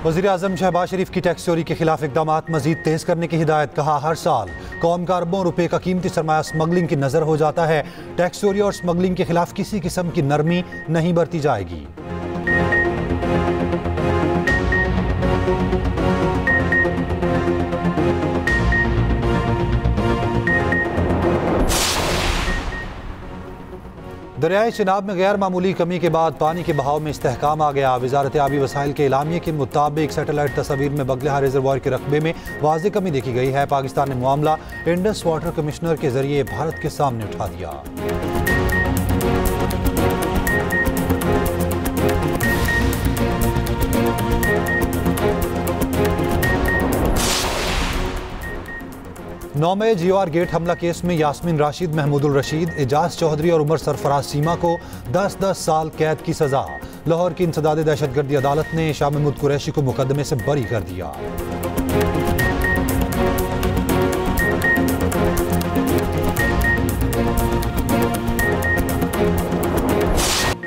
वज़ीर-ए-आज़म शहबाज शरीफ की टैक्स चोरी के खिलाफ इक़दाम मज़ीद तेज़ करने की हिदायत। कहा, हर साल कौम का अरबों रुपए का कीमती सरमाया स्मगलिंग की नज़र हो जाता है। टैक्स चोरी और स्मगलिंग के खिलाफ किसी किस्म की नरमी नहीं बरती जाएगी। दरियाए चिनाब में गैर मामूली कमी के बाद पानी के बहाव में इस्तेहकाम आ गया। वज़ारत आबी वसाइल के एलामिया के मुताबिक सैटेलाइट तस्वीर में बगलेहा रिजर्वायर के रकबे में वाज़ेह कमी देखी गई है। पाकिस्तान ने मामला इंडस वाटर कमिश्नर के जरिए भारत के सामने उठा दिया। 9 मई GOR गेट हमला केस में यास्मीन राशिद, महमूदुल रशीद, एजाज चौधरी और उमर सरफराज सीमा को 10-10 साल कैद की सजा। लाहौर की इंसदाद दहशतगर्दी अदालत ने शाह महमूद कुरैशी को मुकदमे से बरी कर दिया।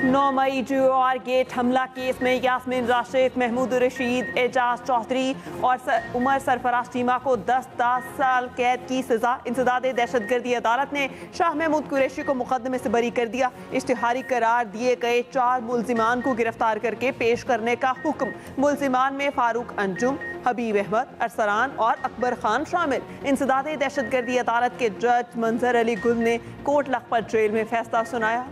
9 मई GOR गेट हमला केस में यास्मीन राशिद, महमूद रशीद, एजाज चौधरी और उमर सरफराज सीमा को 10-10 साल कैद की सजा। इंसदाद दहशतगर्दी अदालत ने शाह महमूद कुरैशी को मुकदमे से बरी कर दिया। इश्तिहारी करार दिए गए 4 मुल्जिमान को गिरफ्तार करके पेश करने का हुक्म। मुल्जिमान में फारूक अंजुम, हबीब अहमद, अरसलान और अकबर खान शामिल। इंसदाद दहशतगर्दी अदालत के जज मंजर अली गुल ने कोट लखपत जेल में फैसला सुनाया।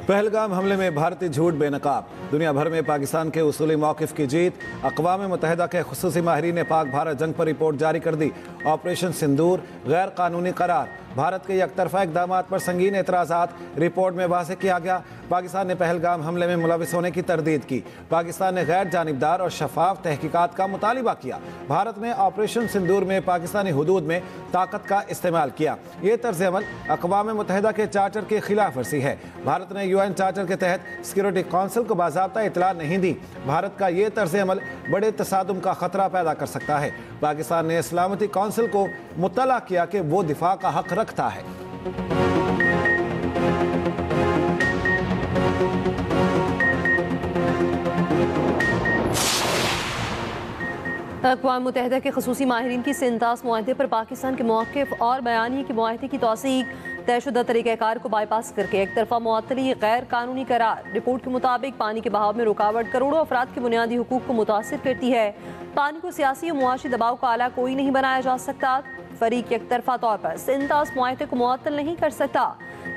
पहलगाम हमले में भारतीय झूठ बेनकाब। दुनिया भर में पाकिस्तान के उसूली मौक़िफ़ की जीत। अक़वाम मुत्तहिदा के खुसूसी माहिरीन ने पाक भारत जंग पर रिपोर्ट जारी कर दी। ऑपरेशन सिंदूर गैर कानूनी करार। भारत के यकतरफा इक़दामात पर संगीन एतराज़ात। रिपोर्ट में वाज़ेह किया गया, पाकिस्तान ने पहलगाम हमले में मुलविस होने की तरदीद की। पाकिस्तान ने गैर जानिबदार और शफाफ तहकीकात का मुतालिबा किया। भारत ने ऑपरेशन सिंदूर में पाकिस्तानी हुदूद में ताकत का इस्तेमाल किया। ये तर्ज अमल अक़वाम मुत्तहिदा के चार्टर की खिलाफ वर्जी है। भारत ने UN चार्टर के तहत सिक्योरिटी काउंसिल को बाज़ाब्ता इतला नहीं दी। भारत का ये तर्ज अमल बड़े तसादुम का खतरा पैदा कर सकता है। पाकिस्तान ने सलामती काउंसिल को मुत्तला किया कि वो दिफा का हक रखता है। अक़वाम मुत्तहिदा के ख़ुसूसी माहिरीन की सिंतास मुआहदे पर पाकिस्तान के मौक़िफ़ और बयानिए की मुआहदे की तौसीक तयशुदा तरीक़ाकार को बाईपास करके एक तरफा मुअत्तली गैर कानूनी करार। रिपोर्ट के मुताबिक पानी के बहाव में रुकावट करोड़ों अफराद के बुनियादी हुकूक को मुतासिर करती है। पानी को सियासी और मुआशी दबाव का आला कोई नहीं बनाया जा सकता। फरीक एक तरफा तौर पर सिंतास मुआहदे को मुअत्तल नहीं कर सकता।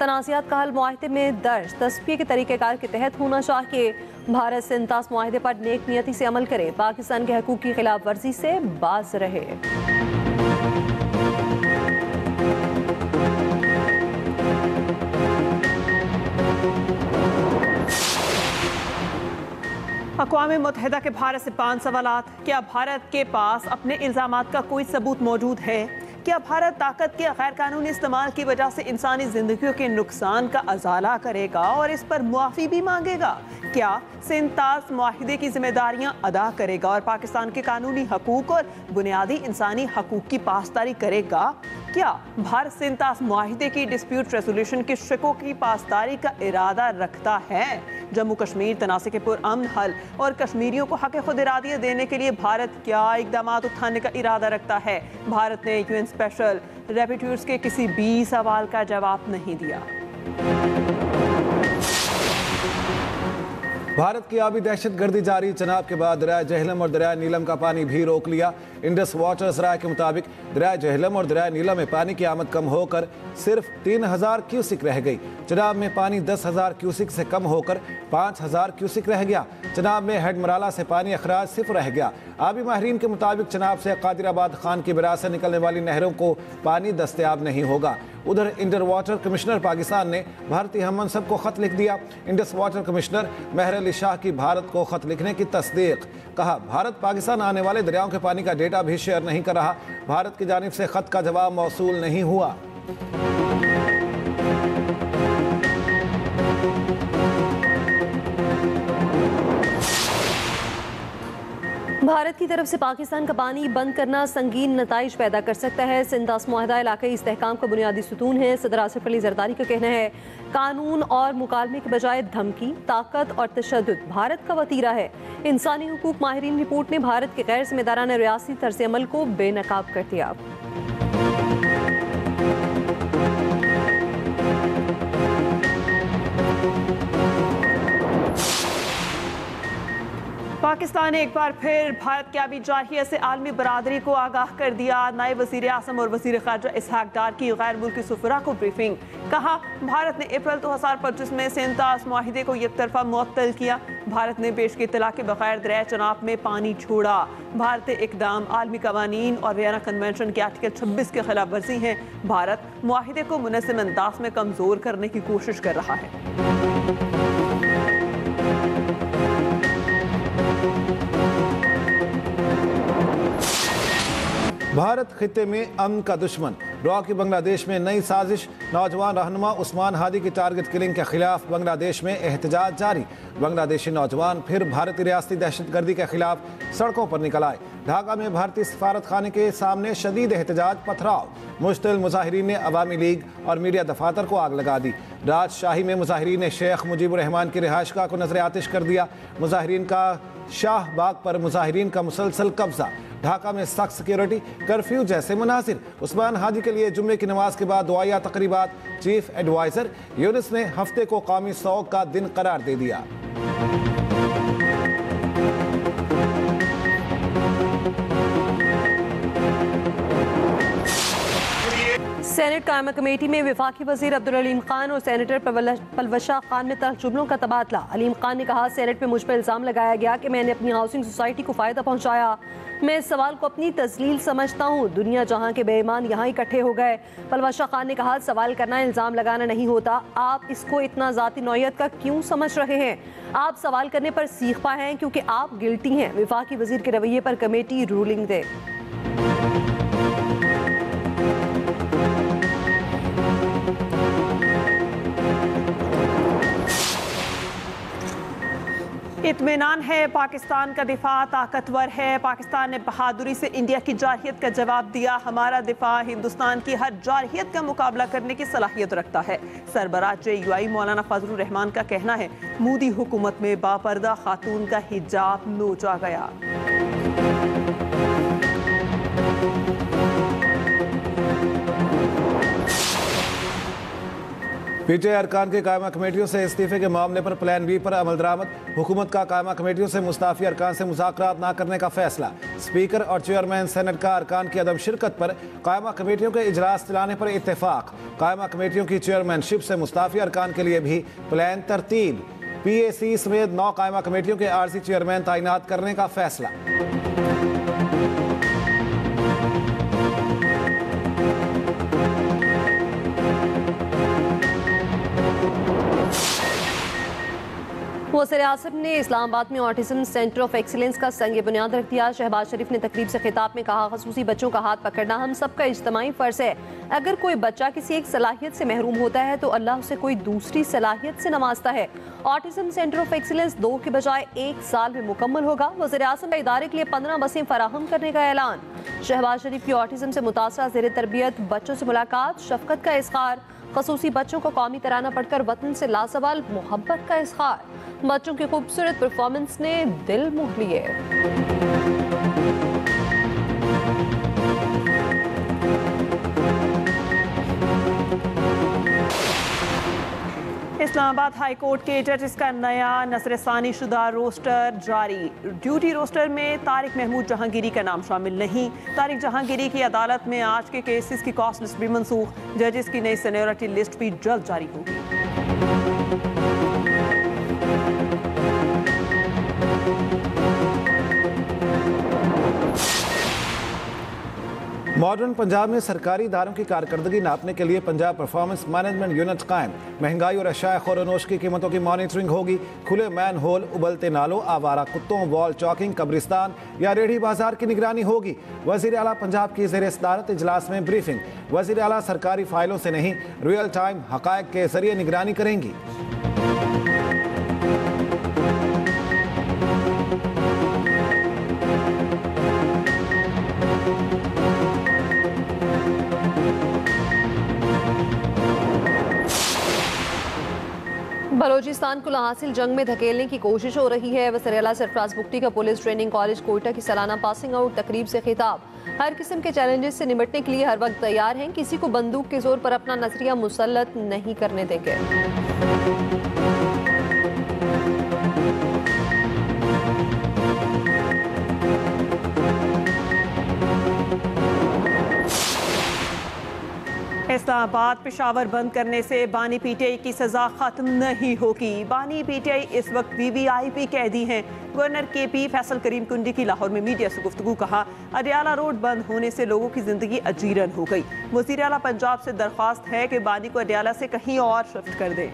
तनाज़ात का हल मुआहदे में दर्ज तस्फिये के तरीक़ेकार के तहत होना चाहिए। भारत सिंतास मुआहदे पर नेक नियति से अमल करे, पाकिस्तान के हकूक़ की खिलाफ वर्जी से बाज रहे। अक़वाम मुत्तहिदा के भारत से 5 सवालात। क्या भारत के पास अपने इल्ज़ामात का कोई सबूत मौजूद है? क्या भारत ताकत के गैर कानूनी इस्तेमाल की वजह से इंसानी जिंदगियों के नुकसान का अजाला करेगा और इस पर मुआफ़ी भी मांगेगा? क्या सिंतास मुआहिदे की जिम्मेदारियां अदा करेगा और पाकिस्तान के कानूनी हकूक और बुनियादी इंसानी हकूक की पासदारी करेगा? क्या भारत सिंतास मुआहिदे की डिस्प्यूट रेजोल्यूशन के शिकों की पासदारी का इरादा रखता है? जम्मू कश्मीर तनाज़े के पुरअमन हल और कश्मीरियों को हक़ खुद इरादियत देने के लिए भारत क्या इक़दाम उठाने का इरादा रखता है? भारत ने UN स्पेशल रेपिट्यूर्स के किसी भी सवाल का जवाब नहीं दिया। भारत की आबी दहशतगर्दी जारी। चनाब के बाद दरिया जहलम और दरिया नीलम का पानी भी रोक लिया। इंडस वाटर ज़राए के मुताबिक दरिया जहलम और दरिया नीलम में पानी की आमद कम होकर सिर्फ 3000 क्यूसिक रह गई। चनाब में पानी 10,000 क्यूसिक से कम होकर 5000 क्यूसिक रह गया। चनाब में हेडमराला से पानी अखराज सिर्फ रह गया। आबी माहिरीन के मुताबिक चनाब से कादिराबाद खान की बिराज से निकलने वाली नहरों को पानी दस्तयाब नहीं होगा। उधर इंडर वाटर कमिश्नर पाकिस्तान ने भारतीय हम मनसब को ख़त लिख दिया। इंडस वाटर कमिश्नर महर अली शाह की भारत को ख़त लिखने की तस्दीक। कहा, भारत पाकिस्तान आने वाले दरियाओं के पानी का डेटा भी शेयर नहीं कर रहा। भारत की जानिब से ख़त का जवाब मौसूल नहीं हुआ। भारत भारत की तरफ से पाकिस्तान का पानी बंद करना संगीन नताइज पैदा कर सकता है। सिंध मुआहदा इलाकाई इस्तेहकाम का बुनियादी सुतून है। सदर आसिफ अली जरदारी का कहना है कानून और मुकालमे के बजाय धमकी, ताकत और तशद्दुद भारत का वतीरा है। इंसानी हुकूक माहिरीन रिपोर्ट ने भारत के गैर जिम्मेदाराना रियासती तर्ज अमल को बेनकाब कर दिया। पाकिस्तान ने एक बार फिर भारत की आबी जारहियत से आलमी बरादरी को आगाह कर दिया। नायब वज़ीर आज़म और वज़ीर ख़ारजा इसहाक डार की गैर मुल्की सफ़रा को ब्रीफिंग। कहा भारत ने अप्रैल 2025 में सिंध मुआहिदे को एक तरफा मुअत्तल किया। भारत ने पेश की इत्तला के बगैर दरिया चनाब में पानी छोड़ा। भारतीय इक़दाम आलमी कवानीन और वियना कन्वेंशन के आर्टिकल 26 के खिलाफ वर्जी है। भारत मुआहिदे को मुनज़्ज़म अंदाज में कमज़ोर करने की कोशिश कर रहा है। भारत खित्ते में अमन का दुश्मन, रॉ की बांग्लादेश में नई साजिश। नौजवान रहनुमा उस्मान हादी की टारगेट किलिंग के खिलाफ बांग्लादेश में एहतजाज जारी। बांग्लादेशी नौजवान फिर भारतीय रियासती दहशतगर्दी के खिलाफ सड़कों पर निकल आए। ढाका में भारतीय सफारत खाने के सामने शदीद एहतजाज, पथराव। मुश्तिल मुजाहिरीन ने अवामी लीग और मीडिया दफातर को आग लगा दी। राजशाही में मुजाहिरीन ने शेख मुजीबुर रहमान की रिहाइशगाह को नजर आतिश कर दिया। मुजाहिरीन का शाह बाग पर मुजाहिरीन का मुसलसल कब्जा। ढाका में सख्त सिक्योरिटी, कर्फ्यू जैसे मनासिर। उस्मान हादी के लिए जुम्मे की नमाज के बाद दुआया तकरीबात। चीफ एडवाइजर यूनिस ने हफ्ते को कौमी शौक का दिन करार दे दिया। सेनेट कायमा कमेटी में वफाकी वजीर अब्दुल अलीम खान और सेनेटर पलवशा खान में तल्ख जुमलों का तबादला। अलीम खान ने कहा सेनेट में मुझ पर इल्ज़ाम लगाया गया कि मैंने अपनी हाउसिंग सोसाइटी को फ़ायदा पहुंचाया। मैं इस सवाल को अपनी तस्लील समझता हूँ। दुनिया जहाँ के बेईमान यहाँ इकट्ठे हो गए। पलवशा खान ने कहा सवाल करना इल्ज़ाम लगाना नहीं होता। आप इसको इतना ज़ाती नौयत का क्यों समझ रहे हैं? आप सवाल करने पर सीख पाए हैं क्योंकि आप गिल्टी हैं। वफाकी वजीर के रवैये पर कमेटी रूलिंग दे। इत्मीनान है, पाकिस्तान का दिफा ताकतवर है। पाकिस्तान ने बहादुरी से इंडिया की जारहियत का जवाब दिया। हमारा दिफा हिंदुस्तान की हर जारहियत का मुकाबला करने की सलाहियत रखता है। सरबराह JUI मौलाना फजलुर रहमान का कहना है मोदी हुकूमत में बापर्दा खातून का हिजाब नोचा गया। पीटीआई अरकान के कायमा कमेटियों से इस्तीफे के मामले पर प्लान बी पर अमल दरामद। हुकूमत का कायमा कमेटियों से मुस्ताफी अरकान से मुज़ाकरात न करने का फैसला। स्पीकर और चेयरमैन सेनेट का अरकान की अदम शिरकत पर कायमा कमेटियों के इजलास चलाने पर इत्तेफाक। कायमा कमेटियों की चेयरमैनशिप से मुस्ताफी अरकान के लिए भी प्लान तरतीब। PAC समेत 9 कायमा कमेटियों के आर्जी चेयरमैन तैनात करने का फैसला। वज़ीर आसिफ ने इस्लामाबाद में ऑटिज्म सेंटर ऑफ एक्सीलेंस का संग बुनियाद रख दिया। शहबाज शरीफ ने तकरीब से खिताब में कहा खसूसी बच्चों का हाथ पकड़ना हम सबका इज्तमाई फ़र्ज है। अगर कोई बच्चा किसी एक सलाहियत से महरूम होता है तो अल्लाह उसे कोई दूसरी सलाहियत से नवाजता है। ऑटिज्म सेंटर ऑफ एक्सीलेंस 2 के बजाय 1 साल में मुकम्मल होगा। वज़ीर आसिफ का इदारे के लिए 15 बसें फराहम करने का ऐलान। शहबाज शरीफ की ऑटिज्म से मुतासरा ज़ेर तरबियत बच्चों से मुलाकात, शफकत का इज़हार। खसूसी बच्चों को कौमी तराना पढ़कर वतन से लासवाल मोहब्बत का इज़हार। बच्चों की खूबसूरत परफॉर्मेंस ने दिल मोह लिए। इस्लामाबाद हाई कोर्ट के जजेस का नया नसरसानी शुदा रोस्टर जारी। ड्यूटी रोस्टर में तारिक महमूद जहांगीरी का नाम शामिल नहीं। तारिक जहांगीरी की अदालत में आज के केसेस की कॉस्ट लिस्ट भी मनसूख। जजेस की नई सीनियरिटी लिस्ट भी जल्द जारी होगी। मॉडर्न पंजाब में सरकारी इदारों की कारकर्दगी नापने के लिए पंजाब परफॉर्मेंस मैनेजमेंट यूनिट कायम। महंगाई और अशाया ख़ोर-ओ-नोश की कीमतों की मॉनिटरिंग होगी। खुले मैन होल, उबलते नालों, आवारा कुत्तों, वॉल चौकिंग, कब्रिस्तान या रेहड़ी बाजार की निगरानी होगी। वज़ीर आला पंजाब की ज़ेर सदारत इजलास में ब्रीफिंग। वज़ीर आला सरकारी फाइलों से नहीं रियल टाइम हक़ाइक़ के जरिए निगरानी करेंगी। बलोचिस्तान को लाहासिल जंग में धकेलने की कोशिश हो रही है। वज़ीर-ए-आला सरफराज बुगटी का पुलिस ट्रेनिंग कॉलेज कोयटा की सालाना पासिंग आउट तकरीब से खिताब। हर किस्म के चैलेंजेस से निपटने के लिए हर वक्त तैयार हैं, किसी को बंदूक के जोर पर अपना नजरिया मुसल्लत नहीं करने देंगे। इस्लामाबाद पेशावर बंद करने से बानी पीटीआई की सजा खत्म नहीं होगी। बानी पीटीआई इस वक्त वीवीआईपी कैदी हैं। गवर्नर केपी फैसल करीम कुंडी की लाहौर में मीडिया से गुफ्तगू। कहा, अडियाला रोड बंद होने से लोगों की जिंदगी अजीरन हो गई। वज़ीर आला पंजाब से दरख्वास्त है कि बानी को अडियाला से कहीं और शिफ्ट कर दें।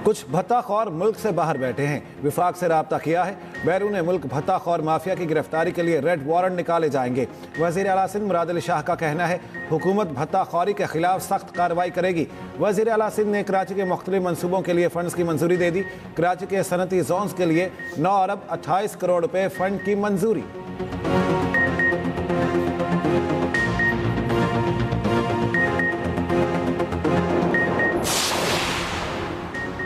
कुछ भत्ताखोर मुल्क से बाहर बैठे हैं। विफाक से राब्ता किया है। बैरून मुल्क भत्ताखोर माफिया की गिरफ्तारी के लिए रेड वारंट निकाले जाएंगे। वज़ीर आला सिंध मुराद अली शाह का कहना है, हुकूमत भत्ताखोरी के खिलाफ सख्त कार्रवाई करेगी। वज़ीर आला सिंध ने कराची के मुख्तलिफ मनसूबों के लिए फंड्स की मंजूरी दे दी। कराची के सनती जोन्स के लिए 9 अरब 28 करोड़ रुपए फंड की मंजूरी।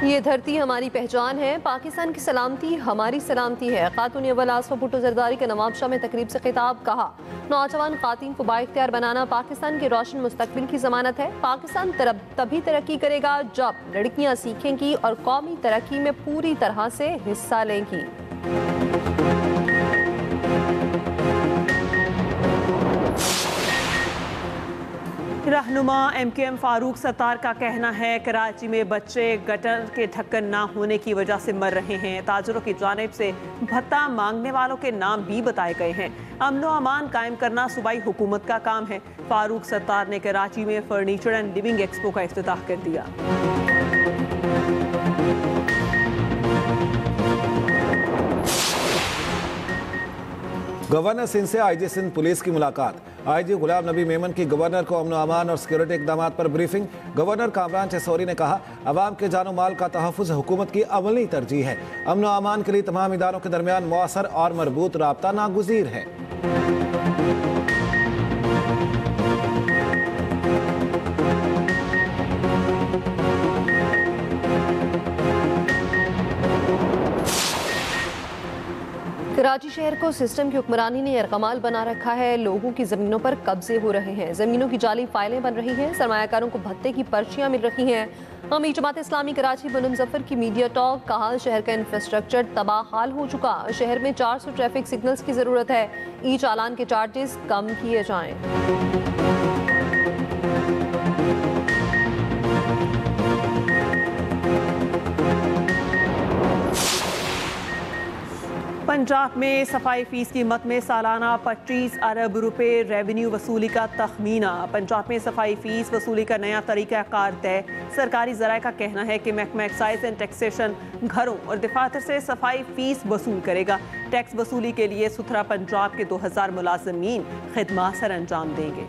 ये धरती हमारी पहचान है, पाकिस्तान की सलामती हमारी सलामती है। खातून अव्वल आसफा भुट्टो जरदारी का नवाबशाह में तकरीब से खिताब। कहा, नौजवान खातून को बाइख्तियार बनाना पाकिस्तान के रोशन मुस्तकबिल की जमानत है। पाकिस्तान तभी तरक्की करेगा जब लड़कियां सीखेंगी और कौमी तरक्की में पूरी तरह से हिस्सा लेंगी। रहनुमा MQM फारूक सत्तार का कहना है, कराची में बच्चे गटर के ढक्कन ना होने की वजह से मर रहे हैं। ताजरों की जानिब से भत्ता मांगने वालों के नाम भी बताए गए हैं। अमनो अमान कायम करना सूबाई हुकूमत का काम है। फारूक सत्तार ने कराची में फर्नीचर एंड लिविंग एक्सपो का इफ्तिताह कर दिया। गवर्नर सिंध से आईजी सिंध पुलिस की मुलाकात। आईजी गुलाम नबी मेमन की गवर्नर को अमन अमान और सिक्योरिटी इकदाम पर ब्रीफिंग। गवर्नर कामरान चेसोरी ने कहा, अवाम के जानो माल का तहफ़्फ़ुज़ हुकूमत की अमली तरजीह है। अमन अमान के लिए तमाम इदारों के दरमियान मौसर और मरबूत राब्ता नागुज़ीर है। कराची शहर को सिस्टम की हुक्मरानी ने यरगमाल बना रखा है। लोगों की जमीनों पर कब्जे हो रहे हैं, जमीनों की जाली फाइलें बन रही हैं, सरमायाकारों को भत्ते की पर्चियां मिल रही हैं। अमीर जमात इस्लामी कराची बनम जफर की मीडिया टॉक। कहा, शहर का इंफ्रास्ट्रक्चर तबाह हाल हो चुका। शहर में 400 ट्रैफिक सिग्नल्स की जरूरत है। ई चालान के चार्जेस कम किए जाएं। पंजाब में सफाई फीस कीमत में सालाना 25 अरब रुपए रेवेन्यू वसूली का तखमीना। पंजाब में सफाई फीस वसूली का नया तरीक़ाकार तय। सरकारी ज़राए का कहना है कि महकमा एक्साइज एंड टैक्सेशन घरों और दफातर से सफाई फीस वसूल करेगा। टैक्स वसूली के लिए सुथरा पंजाब के 2000 मुलाजमीन खिदमत सर अंजाम देंगे।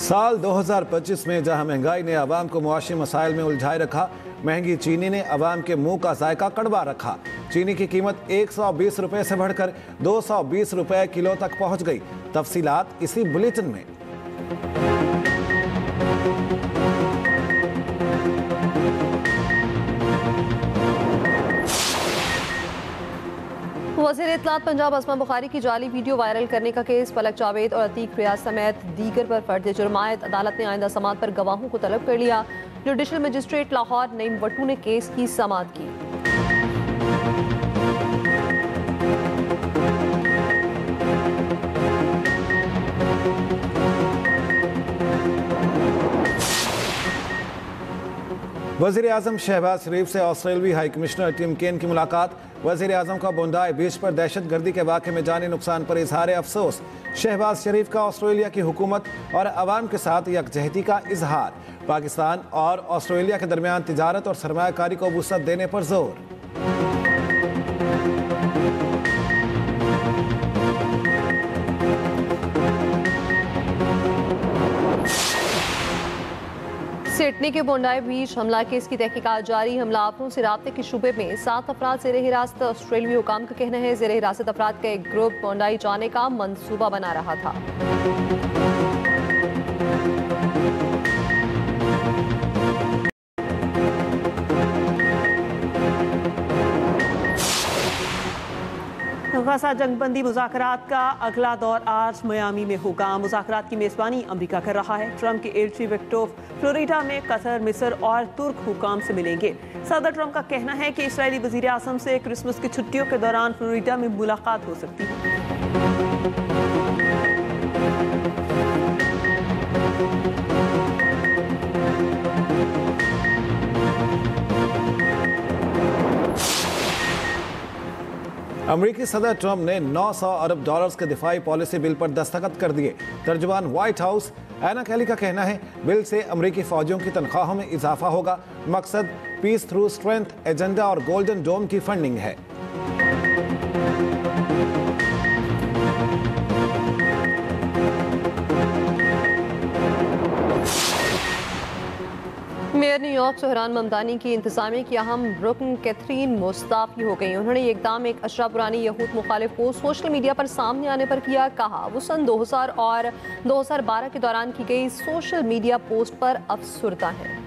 साल 2025 में जहां महंगाई ने अवाम को मुआशी मसाइल में उलझाए रखा, महंगी चीनी ने अवाम के मुंह का जायका कड़वा रखा। चीनी की कीमत 120 रुपए से बढ़कर 220 रुपए किलो तक पहुंच गई। तफसीलात इसी बुलेटिन में। वज़ीर इत्तलात पंजाब असमा बुखारी की जाली वीडियो वायरल करने का केस। पलक जावेद और अतीक रियाज समेत दीगर पर फर्द जुर्मायत। अदालत ने आइंदा समाअत पर गवाहों को तलब कर लिया। जुडिशल मजिस्ट्रेट लाहौर नईम वट्टू ने केस की समाअत की। वज़ीर आज़म शहबाज शरीफ से ऑस्ट्रेलवी हाई कमिश्नर टिम केन की मुलाकात। वज़ीर आज़म का बोंडाई बीच पर दहशत गर्दी के वाक़े में जानी नुकसान पर इजहार अफसोस। शहबाज शरीफ का ऑस्ट्रेलिया की हुकूमत और अवाम के साथ यकजहती का इजहार। पाकिस्तान और ऑस्ट्रेलिया के दरमियान तिजारत और सरमायाकारी को वुसअत देने पर जोर। सिडनी के बोंडाई बीच हमला केस की तहकीकात जारी। हमलावरों से राब्ते के शुबे में 7 अफराद ज़ेर हिरासत। ऑस्ट्रेलियाई हुकाम का कहना है ज़ेर हिरासत अफराद का एक ग्रुप बोंडाई जाने का मंसूबा बना रहा था। गजा जंगबंदी मुज़ाकरात का अगला दौर आज मियामी में होगा। मुज़ाकरात की मेज़बानी अमेरिका कर रहा है। ट्रंप के एल्ची विक्टोर फ्लोरिडा में कतर, मिस्र और तुर्क हुकाम से मिलेंगे। सदर ट्रंप का कहना है कि इस्राएली वज़ीर आज़म से क्रिसमस की छुट्टियों के दौरान फ्लोरिडा में मुलाकात हो सकती है। अमेरिकी सदर ट्रंप ने 900 अरब डॉलर्स के दिफाई पॉलिसी बिल पर दस्तखत कर दिए। तर्जुमान व्हाइट हाउस एना कैली का कहना है बिल से अमेरिकी फौजियों की तनख्वाहों में इजाफा होगा। मकसद पीस थ्रू स्ट्रेंथ एजेंडा और गोल्डन डोम की फंडिंग है। मेयर न्यूयॉर्क सुहरान ममदानी की इंतजामिया की अहम रुकन कैथरीन मुस्ताफी हो गई। उन्होंने ये इक़दाम एक अशरा पुरानी यहूद मुखालिफ को सोशल मीडिया पर सामने आने पर किया। कहा वो सन 2000 और 2012 के दौरान की गई सोशल मीडिया पोस्ट पर अफसुर्दा है।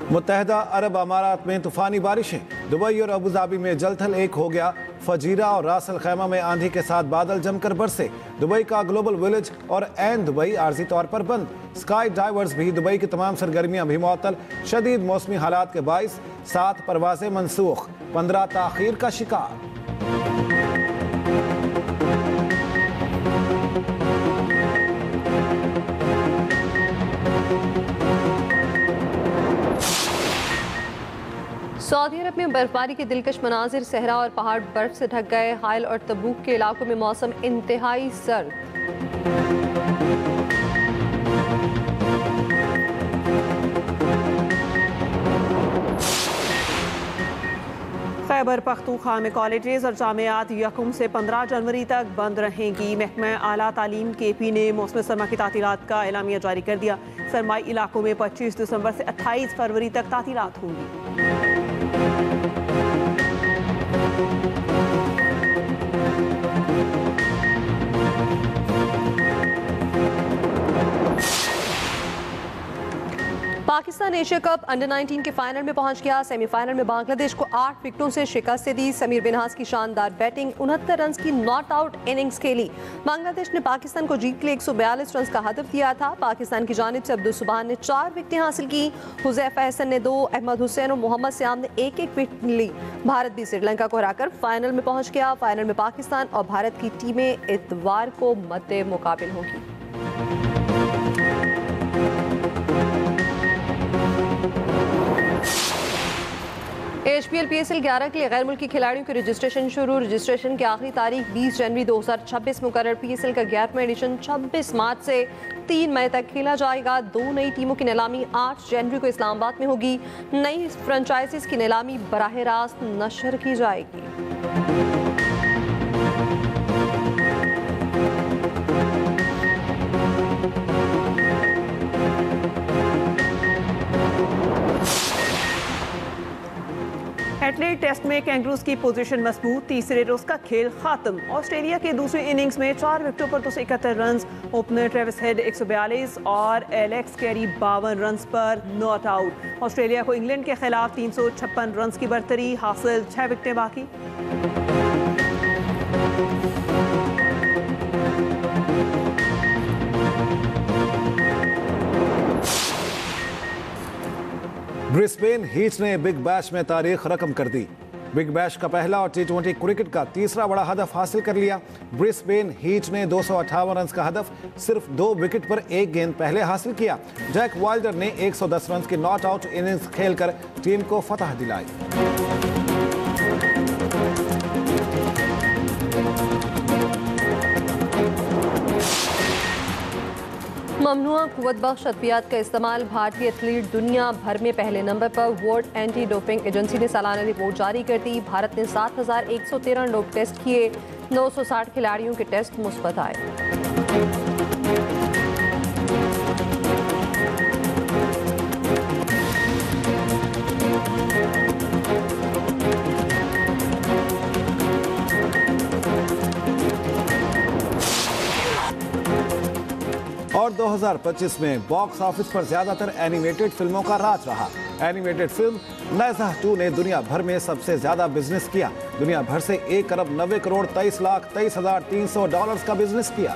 मुत्तहदा अरब अमारात में तूफानी बारिशें। दुबई और अबू धाबी में जलथल एक हो गया। फजीरा और रास अल खैमा में आंधी के साथ बादल जमकर बरसे। दुबई का ग्लोबल विलेज और एन दुबई आर्जी तौर पर बंद। स्काई डाइवर्स भी दुबई की तमाम सरगर्मियां भी मुअत्तल। शदीद मौसमी हालात के बाइस 7 परवाजें मनसूख, 15 ताखीर का शिकार। सऊदी अरब में बर्फबारी के दिलकश मनाजिर। सहरा और पहाड़ बर्फ से ढक गए। हाइल और तबूक के इलाकों में मौसम इंतहाई सर्द। खैबर पख्तूनख्वा में कॉलेजेस और जामियात 1 से 15 जनवरी तक बंद रहेंगी। महकमा आला तालीम KP ने मौसम सरमा की तातीलात का एलामिया जारी कर दिया। सरमाई इलाकों में 25 दिसंबर से 28 फरवरी तक तातीलात होंगी। पाकिस्तान एशिया कप अंडर 19 के फाइनल में पहुंच गया। सेमीफाइनल में बांग्लादेश को 8 विकेटों से शिकस्त दी। समीर बिनहास की शानदार बैटिंग, 69 रन की नॉट आउट इनिंग्स खेली। बांग्लादेश ने पाकिस्तान को जीत के लिए 142 रन का हदफ दिया था। पाकिस्तान की जानिब से अब्दुल सुबहान ने 4 विकेटें हासिल की। हुज़ैफा हसन ने 2, अहमद हुसैन और मोहम्मद सियाम ने 1-1 विकेट ली। भारत भी श्रीलंका को हराकर फाइनल में पहुंच गया। फाइनल में पाकिस्तान और भारत की टीमें इतवार को मद्दे मुकाबिल होंगी। HPL PSL 11 के लिए गैर मुल्की खिलाड़ियों के रजिस्ट्रेशन शुरू। रजिस्ट्रेशन की आखिरी तारीख 20 जनवरी 2026 मुकर्रर। PSL का 11वां एडिशन 26 मार्च से 3 मई तक खेला जाएगा। 2 नई टीमों की नीलामी 8 जनवरी को इस्लामाबाद में होगी। नई फ्रेंचाइजीज की नीलामी बराह रास्त नशर की जाएगी। एडलेड टेस्ट में कैंगरूज की पोजीशन मजबूत। तीसरे रोज का खेल खत्म। ऑस्ट्रेलिया की दूसरी इनिंग्स में 4 विकेटों पर 271 रन। ओपनर ट्रेविस हेड 142 और एलेक्स कैरी 52 रन पर नॉट आउट। ऑस्ट्रेलिया को इंग्लैंड के खिलाफ 356 रन की बढ़तरी हासिल। 6 विकेटें बाकी। ब्रिस्बेन हीट्स ने बिग बैश में तारीख रकम कर दी। बिग बैश का पहला और T20 क्रिकेट का तीसरा बड़ा हदफ हासिल कर लिया। ब्रिस्बेन हीट ने 258 रन का हदफ सिर्फ 2 विकेट पर 1 गेंद पहले हासिल किया। जैक वाइल्डर ने 110 रन की नॉट आउट इनिंग्स खेलकर टीम को फतह दिलाई। ममनुआ कुव्वत बख्श अद्वियात का इस्तेमाल, भारतीय एथलीट दुनिया भर में पहले नंबर पर। वर्ल्ड एंटी डोपिंग एजेंसी ने सालाना रिपोर्ट जारी कर दी। भारत ने 7,113 डोप टेस्ट किए, 960 खिलाड़ियों के टेस्ट मुस्बत आए। और 2025 में बॉक्स ऑफिस पर ज्यादातर एनिमेटेड फिल्मों का राज रहा। एनिमेटेड फिल्म नाज़ह 2 ने दुनिया भर में सबसे ज्यादा बिजनेस किया। दुनिया भर से 1 अरब 90 करोड़ 23 लाख 23,300 डॉलर्स का बिजनेस किया।